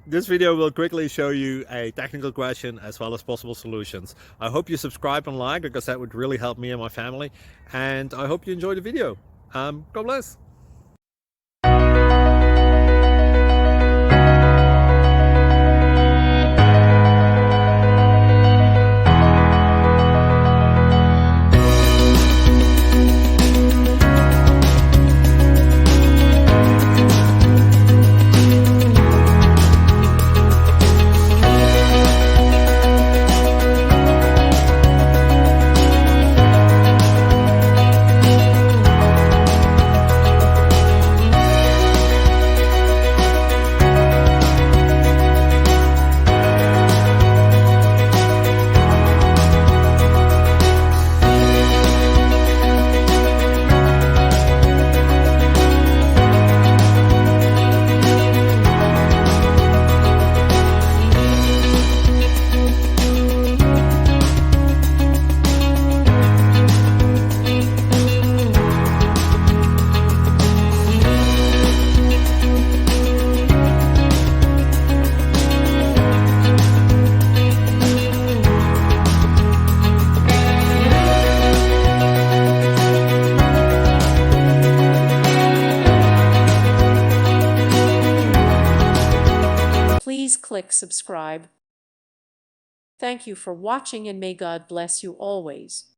This video will quickly show you a technical question as well as possible solutions. I hope you subscribe and like, because that would really help me and my family. And I hope you enjoy the video. God bless. Please click subscribe. Thank you for watching and may God bless you always.